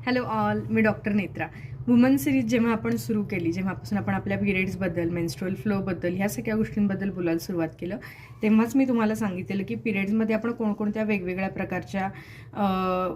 Hello all, मी doctor Netra. Woman series जेव्हा आपण सुरू केली, जेव्हापासून आपण आपल्या पिरियड्सबद्दल, मेन्स्ट्रुअल फ्लोबद्दल ह्या सगळ्या गोष्टींबद्दल बोलायला सुरुवात केलं, तेव्हाच मी तुम्हाला सांगितलेलं की पिरियड्समध्ये आपण कोणकोणत्या वेगवेगळ्या प्रकारच्या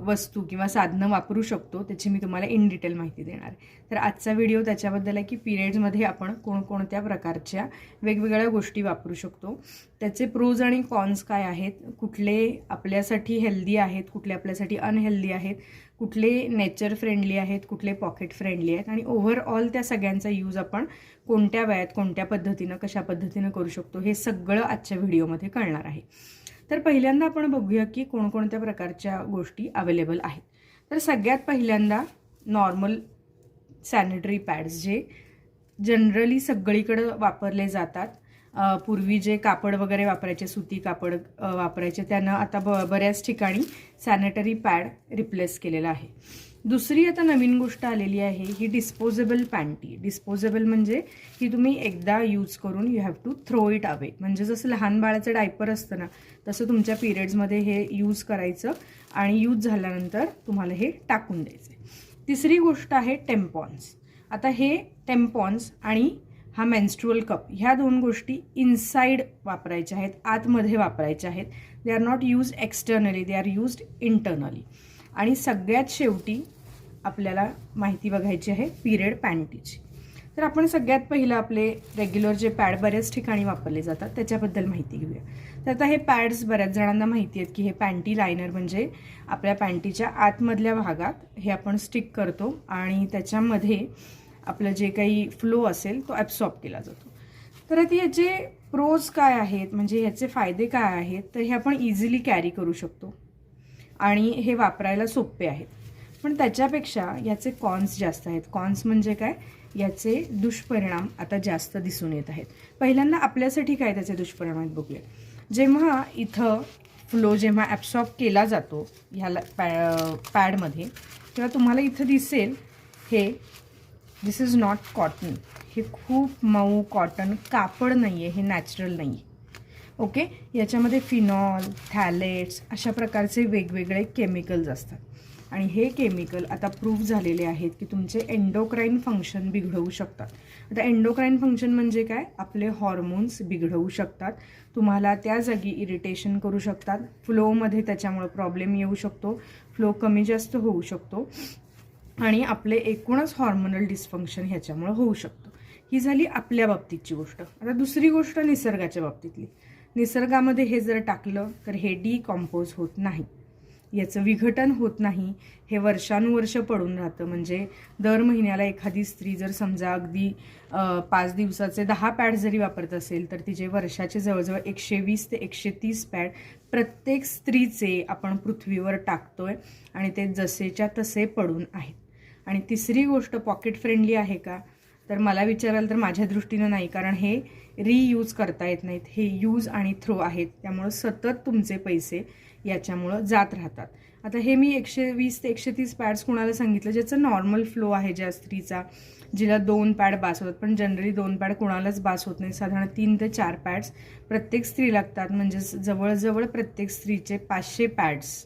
वस्तू किंवा साधनं वापरू शकतो, त्याची मी तुम्हाला इन डिटेल माहिती देणार आहे. तर आजचा व्हिडिओ त्याच्याबद्दल आहे की पिरियड्समध्ये आपण कोणकोणत्या प्रकारच्या वेगवेगळ्या गोष्टी वापरू शकतो, त्याचे प्रोज आणि कॉन्स काय आहेत, कुठले आपल्यासाठी हेल्दी आहेत, कुठले आपल्यासाठी अनहेल्दी आहेत, कुठले नेचर फ्रेंडली आहेत, कुठले पॉकेट फ्रेंडली आहेत आणि ओव्हरऑल त्या सगळ्यांचा यूज आपण कोणत्या वयात कोणत्या पद्धतीनं कशा पद्धतीनं करू शकतो हे सगळं आजच्या व्हिडिओमध्ये कळणार आहे. तर पहिल्यांदा आपण बघूया की कोणकोणत्या प्रकारच्या गोष्टी अवेलेबल आहेत. तर सगळ्यात पहिल्यांदा नॉर्मल सॅनिटरी पॅड्स जे जनरली सगळीकडे वापरले जातात. पूर्वी जे कापड वगैरे वापरायचे, सुती कापड वापरायचे, त्यानं आता बऱ्याच ठिकाणी सॅनिटरी पॅड रिप्लेस केलेला आहे. दुसरी आता नवीन गोष्ट आलेली आहे ही डिस्पोजेबल पॅन्टी. डिस्पोजेबल म्हणजे की तुम्ही एकदा यूज करून you have to throw it away. म्हणजे जसं लहान बाळाचं डायपर असतं ना, तसं तुमच्या पिरियड्समध्ये हे यूज करायचं आणि यूज झाल्यानंतर तुम्हाला हे टाकून द्यायचं. तिसरी गोष्ट आहे टेम्पॉन्स. आता हे टेम्पॉन्स आणि हा मेन्स्ट्रुअल कप ह्या दोन गोष्टी इनसाइड वापरायच्या आहेत, आतमध्ये वापरायच्या आहेत. They are not use externally, they are used internally. आणि सगळ्यात शेवटी आपल्याला माहिती बघायची आहे पिरियड पॅन्टीची. तर आपण सगळ्यात पहिलं आपले रेग्युलर जे पॅड बऱ्याच ठिकाणी वापरले जातात त्याच्याबद्दल माहिती घेऊया. तर आता हे पॅड्स बऱ्याच जणांना माहिती आहेत की हे पॅन्टी लायनर म्हणजे आपल्या पॅन्टीच्या आतमधल्या भागात हे आपण स्टिक करतो आणि त्याच्यामध्ये आपलं जे काही फ्लो असेल तो ॲब्सॉर्ब केला जातो. तर आता याचे प्रोज काय आहेत, म्हणजे ह्याचे फायदे काय आहेत, तर हे आपण इझिली कॅरी करू शकतो आणि हे वापरायला सोपे आहेत. पण त्याच्यापेक्षा याचे कॉन्स जास्त आहेत. कॉन्स म्हणजे काय, याचे दुष्परिणाम आता जास्त दिसून येत आहेत. पहिल्यांदा आपल्यासाठी काय त्याचे दुष्परिणाम आहेत बघूया. जेव्हा इथं फ्लो जेव्हा ॲब्सॉर्ब केला जातो ह्याला पॅडमध्ये, तेव्हा तुम्हाला इथं दिसेल हे दिस इज नॉट कॉटन. हे खूप मऊ कॉटन कापड नाही आहे, हे नॅचरल नाही आहे. ओके, याच्यामध्ये फिनॉल, थॅलेट्स अशा प्रकारचे वेगवेगळे केमिकल्स असतात आणि हे केमिकल आता प्रूव्ह झालेले आहेत की तुमचे एंडोक्राईन फंक्शन बिघडवू शकतात. आता एंडोक्राईन फंक्शन म्हणजे काय, आपले हॉर्मोन्स बिघडवू शकतात, तुम्हाला त्या जागी इरिटेशन करू शकतात, फ्लोमध्ये त्याच्यामुळे प्रॉब्लेम येऊ शकतो, फ्लो कमी जास्त होऊ शकतो आणि आपले एकूणच हॉर्मोनल डिस्फंक्शन ह्याच्यामुळे होऊ शकतं. ही झाली आपल्या बाबतीतची गोष्ट. आता दुसरी गोष्ट निसर्गाच्या बाबतीतली. निसर्गामध्ये हे जर टाकलं तर हे डिकॉम्पोज होत नाही, याचं विघटन होत नाही, हे वर्षानुवर्ष पडून राहतं. म्हणजे दर महिन्याला एखादी स्त्री जर समजा अगदी 5 दिवसाचे 10 पॅड जरी वापरत असेल तर तिचे वर्षाचे जवळजवळ 120 ते 130 पॅड प्रत्येक स्त्रीचे आपण पृथ्वीवर टाकतोय आणि ते जसेच्या तसे पडून आहेत. आणि तिसरी गोष्ट पॉकेट फ्रेंडली आहे का, तर मला विचाराल तर माझ्या दृष्टीनं नाही, कारण हे रियूज करता येत नाहीत, हे यूज आणि थ्रो आहेत, त्यामुळं सतत तुमचे पैसे याच्यामुळं जात राहतात. आता हे मी 120 ते 130 पॅड्स कुणाला सांगितलं ज्याचं नॉर्मल फ्लो आहे, ज्या स्त्रीचा जिला 2 पॅड बास होतात, पण जनरली 2 पॅड कुणालाच बास होत नाही, साधारण 3 ते 4 पॅड्स प्रत्येक स्त्री लागतात. म्हणजे जवळजवळ प्रत्येक स्त्रीचे 500 पॅड्स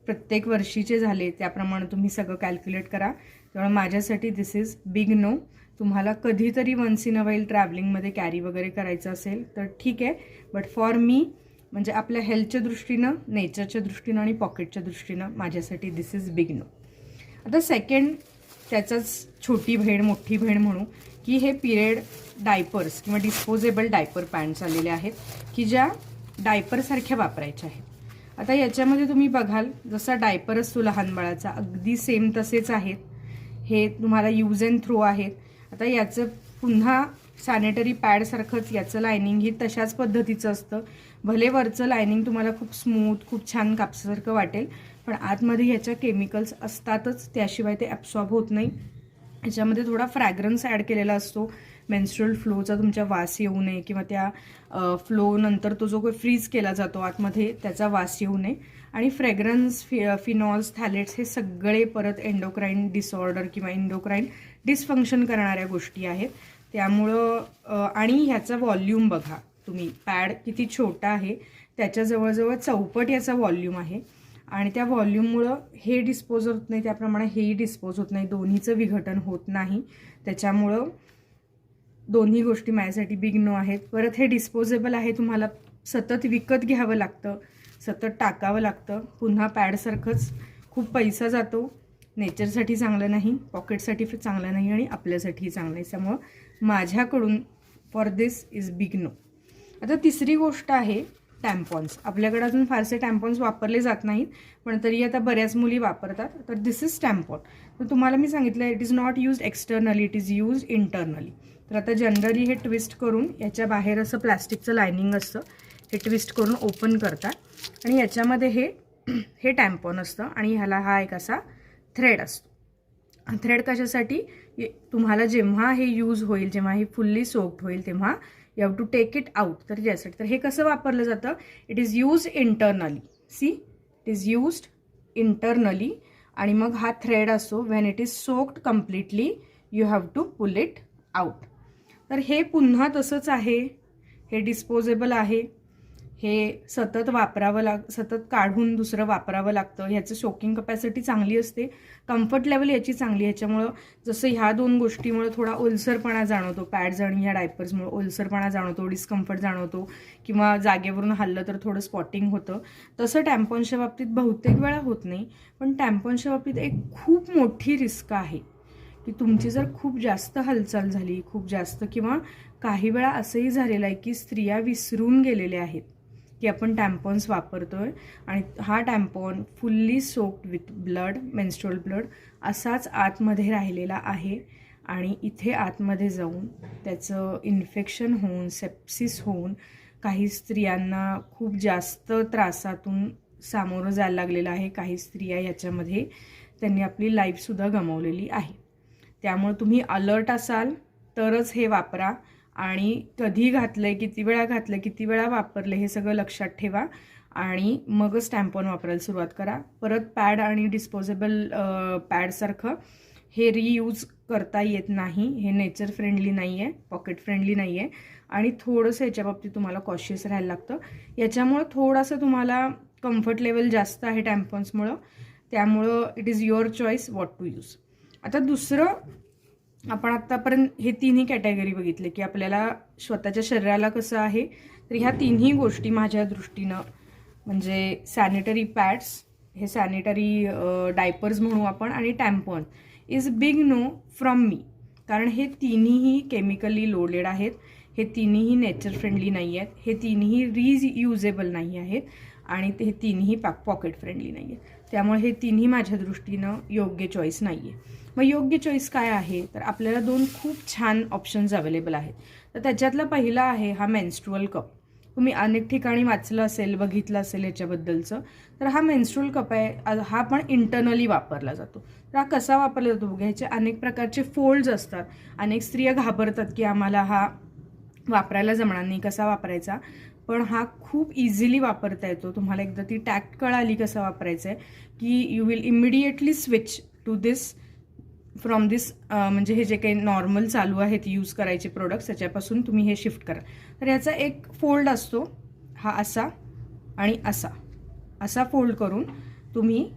प्रत्येक वर्षीचे झाले, त्याप्रमाणे तुम्ही सगळं कॅल्क्युलेट करा. त्यामुळे माझ्यासाठी दिस इज बिग नो. तुम्हाला कधीतरी वन्स इन अ वाईल ट्रॅव्हलिंगमध्ये कॅरी वगैरे करायचं असेल तर ठीक आहे, बट फॉर मी म्हणजे आपल्या हेल्थच्या दृष्टीनं, नेचरच्या दृष्टीनं आणि पॉकेटच्या दृष्टीनं माझ्यासाठी दिस इज बिग नो. आता सेकंड, त्याचाच छोटी बहीण मोठी बहीण म्हणू की हे पिरियड डायपर्स किंवा डिस्पोजेबल डायपर पॅन्ट्स आलेले आहेत की ज्या डायपरसारख्या वापरायच्या आहेत. आता याच्यामध्ये तुम्ही बघाल जसा डायपर असतो लहान बाळाचा, अगदी सेम तसेच आहेत. हे तुम्हाला यूज अँड थ्रो आहेत. आता याचं पुन्हा सॅनिटरी पॅडसारखंच याचं लायनिंगही तशाच पद्धतीचं असतं. भले वरचं लायनिंग तुम्हाला खूप स्मूथ, खूप छान कापसासारखं वाटेल, पण आतमध्ये ह्याच्या केमिकल्स असतातच, त्याशिवाय ते ॲब्सॉर्ब होत नाही. याच्यामध्ये थोडा फ्रॅग्रन्स ॲड केलेला असतो, मेन्स्ट्रुअल फ्लोचा तुमच्या वास येऊ नये किंवा त्या फ्लो नंतर तो जो काही फ्रीज केला जातो आतमध्ये त्याचा वास येऊ नये. आणि फ्रेग्रन्स, फिनॉल्स, थॅलेट्स हे सगळे परत एंडोक्राईन डिसऑर्डर किंवा एंडोक्राईन डिसफंक्शन करणाऱ्या गोष्टी आहेत. त्यामुळं आणि ह्याचा व्हॉल्यूम बघा तुम्ही, पॅड किती छोटा आहे, त्याच्या जवळजवळ चौपट याचा व्हॉल्यूम आहे आणि त्या व्हॉल्यूममुळं हे डिस्पोज होत नाही, त्याप्रमाणे हेही डिस्पोज होत नाही, दोन्हीचं विघटन होत नाही. त्याच्यामुळं दोन्ही गोष्टी माझ्यासाठी बिग नो आहेत. परत हे डिस्पोजेबल आहे, तुम्हाला सतत विकत घ्यावं लागतं, सतत टाकावं लागतं. पुन्हा पॅडसारखंच खूप पैसा जातो, नेचरसाठी चांगलं नाही, पॉकेटसाठी चांगलं नाही आणि आपल्यासाठीही चांगलं नाही. त्यामुळं माझ्याकडून for this is big no. आता तिसरी गोष्ट आहे टॅम्पॉन्स. आपल्याकडे अजून फारसे टॅम्पॉन्स वापरले जात नाहीत, पण तरी आता बऱ्याच मुली वापरतात. तर दिस इज टॅम्पॉन. तर तुम्हाला मी सांगितलं it is not used externally, it is used internally. तर आता जनरली हे ट्विस्ट करून याच्या बाहेर असं प्लॅस्टिकचं लायनिंग असतं, हे ट्विस्ट करून ओपन करतात आणि याच्यामध्ये हे टॅम्पॉन असतं आणि ह्याला हा एक असा थ्रेड असतो. थ्रेड कशासाठी, तुम्हाला जेव्हा हे यूज होईल, जेव्हा हे फुल्ली सोक्ड होईल, तेव्हा you have to take it out. तर यासाठी तर हे कसं वापरलं जातं, it is use internally. See, it is used internally. आणि मग हा थ्रेड असतो, when it is soaked completely you have to pull it out. तर हे पुन्हा तसंच आहे, हे डिस्पोजेबल आहे, हे सतत सतत काढून दुसरं वापरावं लागतं. ह्याचं शोकिंग कपॅसिटी चांगली असते, कम्फर्ट लेवल याची चांगली. ह्याच्यामुळं जसं ह्या दोन गोष्टीमुळे थोडा ओलसरपणा जाणवतो, पॅड्स आणि ह्या डायपर्समुळे ओलसरपणा जाणवतो, डिस्कम्फर्ट जाणवतो, किंवा जागेवरून हल्लं तर थोडं स्पॉटिंग होतं. तसं टॅम्पॉन्सच्या बाबतीत बहुतेक वेळा होत नाही. पण टॅम्पॉन्सच्या बाबतीत एक खूप मोठी रिस्क आहे की तुमची जर खूप जास्त हालचाल झाली, खूप जास्त, किंवा काही वेळा असंही झालेलं आहे की स्त्रिया विसरून गेलेल्या आहेत की आपण टॅम्पॉन्स वापरतोय आणि हा tampon fully soaked with blood, menstrual blood असाच आतमध्ये राहिलेला आहे आणि इथे आतमध्ये जाऊन त्याचं इन्फेक्शन होऊन, सेप्सिस होऊन काही स्त्रियांना खूप जास्त त्रासातून सामोरं जायला लागलेलं आहे. काही स्त्रिया याच्यामध्ये त्यांनी आपली लाईफसुद्धा गमावलेली आहे. त्यामुळे तुम्ही अलर्ट असाल तरच हे वापरा आणि कधी घातलंय, किती वेळा घातलंय, किती वेळा वापरले हे सगळं लक्षात ठेवा आणि मगच टॅम्पॉन वापरायला सुरुवात करा. परत पॅड आणि डिस्पोजेबल पॅडसारखं हे रियूज करता येत नाही, हे नेचर फ्रेंडली नाही आहे, पॉकेट फ्रेंडली नाही आहे आणि थोडंसं याच्या बाबतीत तुम्हाला कॉशियस राहायला लागतं. याच्यामुळं थोडंसं तुम्हाला कम्फर्ट लेवल जास्त आहे टॅम्पॉन्समुळं, त्यामुळं it is your choice what to use. आता दुसरं, आपण आत्तापर्यंत हे तिन्ही कॅटेगरी बघितले की आपल्याला स्वतःच्या शरीराला कसं आहे. तर ह्या तिन्ही गोष्टी माझ्या दृष्टीनं म्हणजे सॅनिटरी पॅड्स, हे सॅनिटरी डायपर्स म्हणू आपण, आणि tampon is big know from me. कारण हे तिन्हीही केमिकली लोडेड आहेत, हे तिन्हीही नेचर फ्रेंडली नाही आहेत, हे तिन्ही रियुजेबल नाही आहेत आणि हे तिन्ही पॉकेट फ्रेंडली नाही आहेत. त्यामुळे हे तिन्ही माझ्या दृष्टीनं योग्य चॉईस नाही आहे. मग योग्य चॉईस काय आहे, तर आपल्याला दोन खूप छान ऑप्शन्स अवेलेबल आहेत. तर त्याच्यातला पहिला आहे हा मेन्स्ट्रुअल कप. तुम्ही अनेक ठिकाणी वाचलं असेल, बघितलं असेल याच्याबद्दलचं. तर हा मेन्स्ट्रुअल कप आहे, हा पण इंटरनली वापरला जातो. तर हा कसा वापरला जातो बघा, ह्याचे अनेक प्रकारचे फोल्ड्स असतात. अनेक स्त्रिया घाबरतात की आम्हाला हा वापरायला जमणार नाही, कसा वापरायचा, पण हा खूप इझिली वापरता येतो. तुम्हाला एकदा ती टॅक्ट कळाली कसं वापरायचं आहे की you will immediately switch to this from this, म्हणजे हे जे काही नॉर्मल चालू आहेत यूज करायचे प्रोडक्ट्स त्याच्यापासून तुम्ही हे शिफ्ट करा. तर याचा एक फोल्ड असतो, हा असा आणि असा फोल्ड करून तुम्ही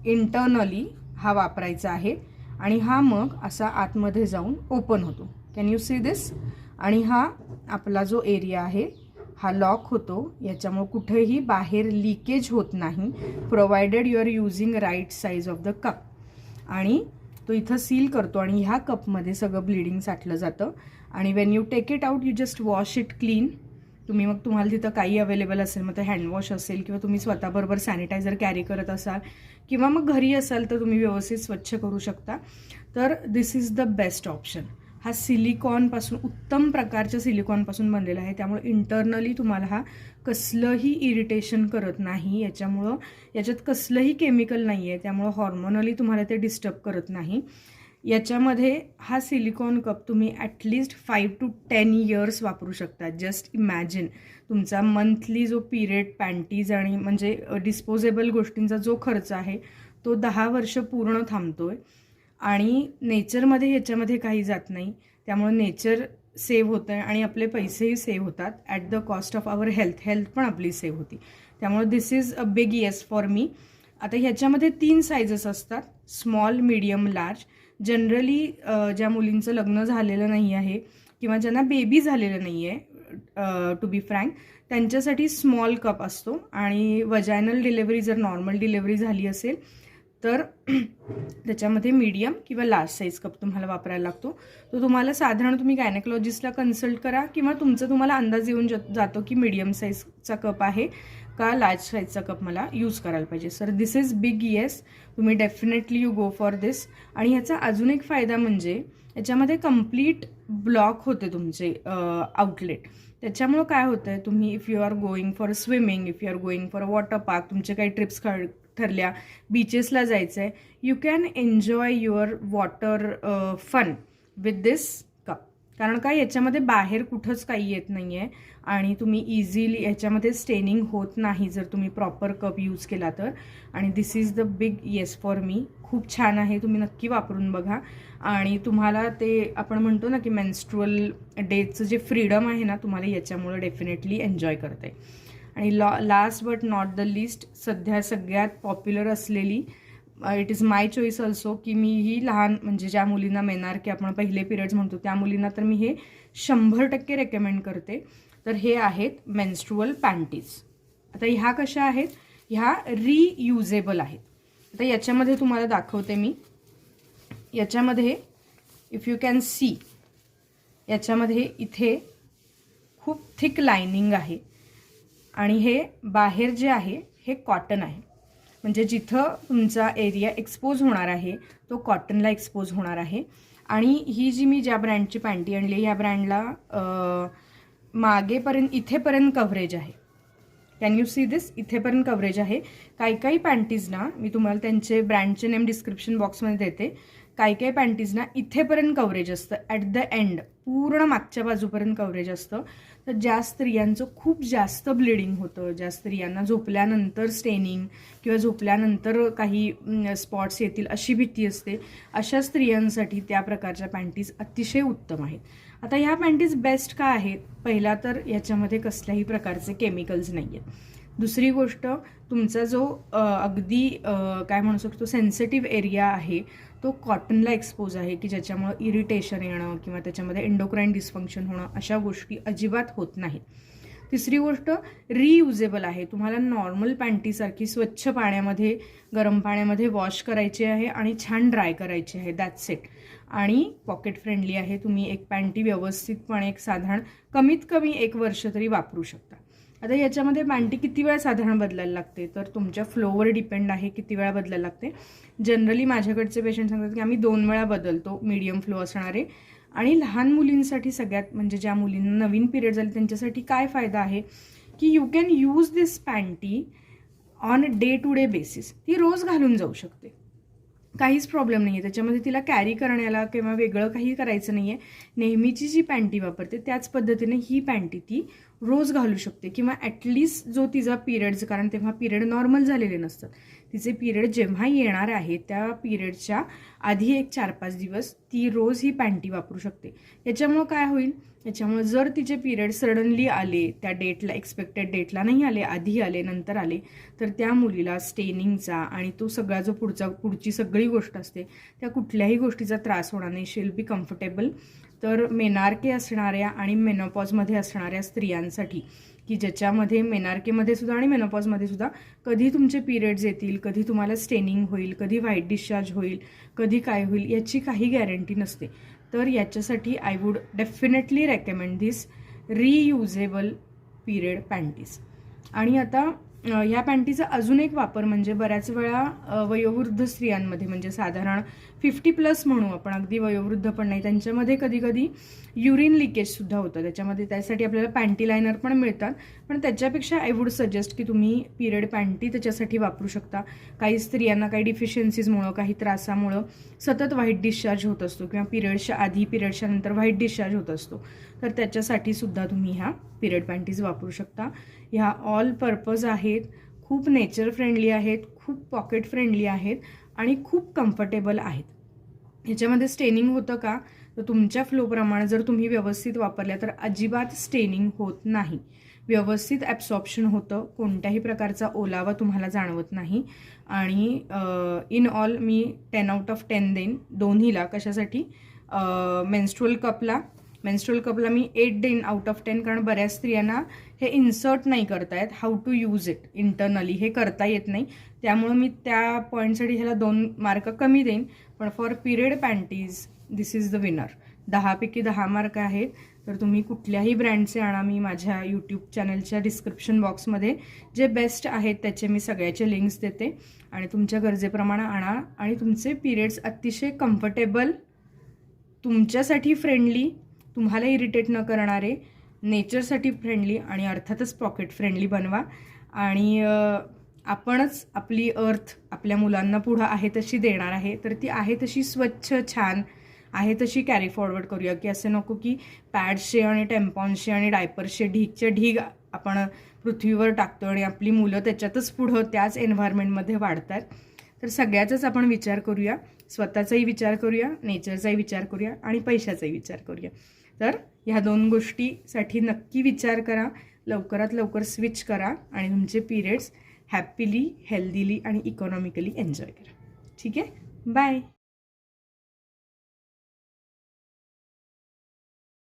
इंटरनली हा वापरायचा आहे आणि हा मग असा आतमध्ये जाऊन ओपन होतो. Can you see this. आणि हा आपला जो एरिया आहे हा लॉक होतो, याच्यामुळे कुठेही बाहेर लिकेज होत नाही, provided you are using right size of the cup. आणि तो इथं सील करतो आणि ह्या कपमध्ये सगळं ब्लिडिंग साठलं जातं आणि when you take it out you just wash it clean. तुम्ही मग तुम्हाला तिथं काही अवेलेबल असेल, मग ते हँडवॉश असेल किंवा तुम्ही स्वतःबरोबर सॅनिटायझर कॅरी करत असाल किंवा मग घरी असाल तर तुम्ही व्यवस्थित स्वच्छ करू शकता. तर दिस इज द बेस्ट ऑप्शन. हा सिलिकॉनपासून, उत्तम प्रकारच्या सिलिकॉनपासून बनलेला आहे, त्यामुळे इंटरनली तुम्हाला हा कसलंही इरिटेशन करत नाही. याच्यात कसलंही केमिकल नाही आहे, त्यामुळं हॉर्मोनली तुम्हाला ते डिस्टर्ब करत नाही. याच्यामध्ये हा सिलिकॉन कप तुम्ही ॲटलिस्ट 5 to 10 years वापरू शकता. जस्ट इमॅजिन, तुमचा मंथली जो पिरियड, पॅन्टीज आणि म्हणजे डिस्पोजेबल गोष्टींचा जो खर्च आहे तो 10 वर्ष पूर्ण थांबतोय आणि नेचरमध्ये ह्याच्यामध्ये काही जात नाही. त्यामुळे नेचर सेव्ह होतं आहे आणि आपले पैसेही सेव्ह होतात at the cost of our health पण आपली सेव्ह होती. त्यामुळे this is a big yes for me. आता ह्याच्यामध्ये 3 साईजेस असतात, स्मॉल, मीडियम, लार्ज. जनरली ज्या मुलींचं लग्न झालेलं नाही आहे किंवा ज्यांना बेबी झालेलं नाही आहे, टू बी फ्रँक, त्यांच्यासाठी स्मॉल कप असतो. आणि वजायनल डिलेवरी जर नॉर्मल डिलेवरी झाली असेल तर त्याच्यामध्ये मीडियम किंवा लार्ज साईज कप तुम्हाला वापरायला लागतो. तो तुम्हाला साधारण तुम्ही गायनेकोलॉजिस्टला कन्सल्ट करा किंवा तुम्हाला अंदाज येऊन जातो की मीडियम साईजचा कप आहे का लार्ज साईजचा कप मला यूज करायला पाहिजे. Sir this is big yes, तुम्ही डेफिनेटली यू गो फॉर दिस. आणि ह्याचा अजून एक फायदा म्हणजे याच्यामध्ये कम्प्लीट ब्लॉक होते तुमचे आउटलेट. त्याच्यामुळं काय होतं आहे, तुम्ही if you are going for swimming, if you are going for a water park, तुमचे काही ट्रिप्स ठरल्या, बीचेसला जायचं आहे, you can enjoy your water fun with this cup. कारण काय याच्यामध्ये बाहेर कुठंच काही येत नाही आहे आणि तुम्ही इझिली याच्यामध्ये स्टेनिंग होत नाही जर तुम्ही प्रॉपर कप यूज केला तर. आणि this is the big yes for me. खूप छान आहे, तुम्ही नक्की वापरून बघा. आणि तुम्हाला ते आपण म्हणतो ना की मेन्स्ट्रुअल डेचं जे फ्रीडम आहे ना, तुम्हाला याच्यामुळे डेफिनेटली एन्जॉय करता येईल. आणि last but not the list, सध्या सगळ्यात पॉप्युलर असलेली, it is my choice also, की मी ही लहान म्हणजे ज्या मुलींना मेनार्के आपण पहिले पिरियड्स म्हणतो त्या मुलींना तर मी हे 100% रेकमेंड करते. तर हे आहेत मेन्स्ट्रुअल पॅन्टीज. आता ह्या कशा आहेत, ह्या रियुजेबल आहेत. आता याच्यामध्ये तुम्हाला दाखवते मी. याच्यामध्ये इफ यू कॅन सी, याच्यामध्ये इथे खूप थिक लायनिंग आहे आणि हे बाहेर जे आहे हे कॉटन आहे. म्हणजे जिथं तुमचा एरिया एक्सपोज होणार आहे तो कॉटनला एक्सपोज होणार आहे. आणि ही जी मी ज्या ब्रँडची पॅन्टी आणली, ह्या ब्रँडला मागेपर्यंत इथेपर्यंत कव्हरेज आहे. कॅन यू सी दिस, इथेपर्यंत कव्हरेज आहे. काही पॅन्टीज ना, मी तुम्हाला त्यांचे ब्रँडचे नेम डिस्क्रिप्शन बॉक्समध्ये देते, काही पॅन्टीज ना इथेपर्यंत कव्हरेज असतं, ॲट द एंड पूर्ण मागच्या बाजूपर्यंत कव्हरेज असतं. तर ज्या स्त्रियांचं खूप जास्त ब्लिडिंग होतं, ज्या स्त्रियांना झोपल्यानंतर स्टेनिंग किंवा झोपल्यानंतर काही स्पॉट्स येतील अशी भीती असते, अशा स्त्रियांसाठी त्या प्रकारच्या पॅन्टीज अतिशय उत्तम आहेत. आता ह्या पॅन्टीज बेस्ट का आहेत, पहिला तर याच्यामध्ये कसल्याही प्रकारचे केमिकल्स नाही आहेत. दुसरी गोष्ट, तुमचा जो अगदी काय म्हणू शकतो सेन्सिटिव्ह एरिया आहे तो कॉटनला एक्सपोज आहे, की ज्याच्यामुळं इरिटेशन येणं किंवा त्याच्यामध्ये एंडोक्राईन डिस्फंक्शन होणं अशा गोष्टी अजिबात होत नाहीत. तिसरी गोष्ट, रियुजेबल आहे. तुम्हाला नॉर्मल पॅन्टीसारखी स्वच्छ पाण्यामध्ये, गरम पाण्यामध्ये वॉश करायची आहे आणि छान ड्राय करायची आहे, दॅट्स इट. आणि पॉकेट फ्रेंडली आहे. तुम्ही एक पॅन्टी व्यवस्थितपणे एक साधारण कमीत कमी 1 वर्ष तरी वापरू शकता. आता याच्यामध्ये पॅन्टी किती वेळा साधारण बदलायला लागते तर तुमच्या फ्लोवर डिपेंड आहे किती वेळा बदलायला लागते. जनरली माझ्याकडचे पेशंट सांगतात की आम्ही 2 वेळा बदलतो, मीडियम फ्लो असणारे. आणि लहान मुलींसाठी सगळ्यात म्हणजे ज्या मुलींना नवीन पिरियड झाले त्यांच्यासाठी काय फायदा आहे की you can use this panty on day to day basis. ती रोज घालून जाऊ शकते, काहीच प्रॉब्लेम नाही आहे त्याच्यामध्ये. तिला कॅरी करण्याला किंवा वेगळं काही करायचं नाही आहे. नेहमीची जी पॅन्टी वापरते त्याच पद्धतीने ही पॅन्टी ती रोज घालू शकते. किंवा ॲटलिस्ट जो तिचा पिरियड्स, कारण तेव्हा पिरियड नॉर्मल झालेले नसतात, तिचे पिरियड जेव्हा येणार आहे त्या पिरियडच्या आधी एक 4-5 दिवस ती रोज ही पॅन्टी वापरू शकते. याच्यामुळं काय होईल, याच्यामुळे जर तिचे पिरियड सडनली आले, त्या डेटला एक्सपेक्टेड डेटला नाही आले, आधी आले नंतर आले, तर त्या मुलीला स्टेनिंगचा आणि तो सगळा जो पुढची सगळी गोष्ट असते त्या कुठल्याही गोष्टीचा त्रास होणार नाही. She'll be comfortable. तर मेनार्के असणाऱ्या आणि मेनोपॉजमध्ये असणाऱ्या स्त्रियांसाठी, की ज्याच्यामध्ये मेनार्केमध्ये सुद्धा आणि मेनोपॉजमध्ये सुद्धा कधी तुमचे पिरियड्स येतील, कधी तुम्हाला स्टेनिंग होईल, कधी व्हाईट डिस्चार्ज होईल, कधी काय होईल याची काही गॅरंटी नसते. तर याच्यासाठी I would definitely recommend this reusable period panties. आणि आता ह्या पॅन्टीचा अजून एक वापर म्हणजे बऱ्याच वेळा वयोवृद्ध स्त्रियांमध्ये, म्हणजे साधारण 50+ म्हणू आपण, अगदी वयोवृद्ध पण नाही, त्यांच्यामध्ये कधी कधी युरिन लिकेजसुद्धा होतं. त्यासाठी आपल्याला पॅन्टी लायनर पण मिळतात. पण त्याच्यापेक्षा आय वूड सजेस्ट की तुम्ही पिरियड पॅन्टी त्याच्यासाठी वापरू शकता. काही स्त्रियांना काही डिफिशियन्सीजमुळं, काही त्रासामुळं सतत व्हाईट डिस्चार्ज होत असतो किंवा पिरियडच्या आधी पिरियडच्या नंतर व्हाईट डिस्चार्ज होत असतो, तर त्याच्यासाठी सुद्धा तुम्ही ह्या पिरियड पॅन्टीज वापरू शकता. ह्या ऑल पर्पज आहेत, खूप नेचर फ्रेंडली आहेत, खूप पॉकेट फ्रेंडली आहेत आणि खूप कम्फर्टेबल आहेत. ह्याच्यामध्ये स्टेनिंग होतं का, तर तुमच्या फ्लोप्रमाणे जर तुम्ही व्यवस्थित वापरल्या तर अजिबात स्टेनिंग होत नाही. व्यवस्थित ॲब्सॉर्प्शन होतं, कोणत्याही प्रकारचा ओलावा तुम्हाला जाणवत नाही. आणि इन ऑल मी 10/10 देईन दोन्हीला. कशासाठी? मेन्स्ट्रुअल कपला मी 8 देईन आउट ऑफ 10, कारण बऱ्याच स्त्रियांना हे इन्सर्ट नाही करता येत, how to use it internally हे करता येत नाही. त्यामुळं मी त्या पॉईंटसाठी ह्याला 2 मार्क कमी देईन. पण for period panties this is the winner. 10 पैकी 10 मार्क आहेत. तर तुम्ही कुठल्याही ब्रँडचे आणा, मी माझ्या यूट्यूब चॅनलच्या डिस्क्रिप्शन बॉक्समध्ये जे बेस्ट आहेत त्याचे मी सगळ्याचे लिंक्स देते, आणि तुमच्या गरजेप्रमाणे आणा. आणि तुमचे पिरियड्स अतिशय कम्फर्टेबल, तुमच्यासाठी फ्रेंडली, तुम्हाला इरिटेट न करणारे, नेचरसाठी फ्रेंडली आणि अर्थातच पॉकेट फ्रेंडली बनवा. आणि आपणच आपली अर्थ आपल्या मुलांना पुढं आहे तशी देणार आहे, तर ती आहे तशी स्वच्छ, छान आहे तशी कॅरी फॉरवर्ड करूया. की असं नको की पॅड्सचे आणि टेम्पॉन्सचे आणि डायपर्सचे ढीगचे ढीग आपण पृथ्वीवर टाकतो आणि आपली मुलं त्याच्यातच पुढं त्याच एन्व्हायरमेंटमध्ये वाढतात. तर सगळ्याचाच आपण विचार करूया, स्वतःचाही विचार करूया, नेचरचाही विचार करूया आणि पैशाचाही विचार करूया. तर ह्या 2 गोष्टीसाठी नक्की विचार करा, लवकरात लवकर स्विच करा आणि तुमचे पिरियड्स हॅपीली, हेल्दीली आणि इकॉनॉमिकली एन्जॉय करा. ठीक आहे, बाय.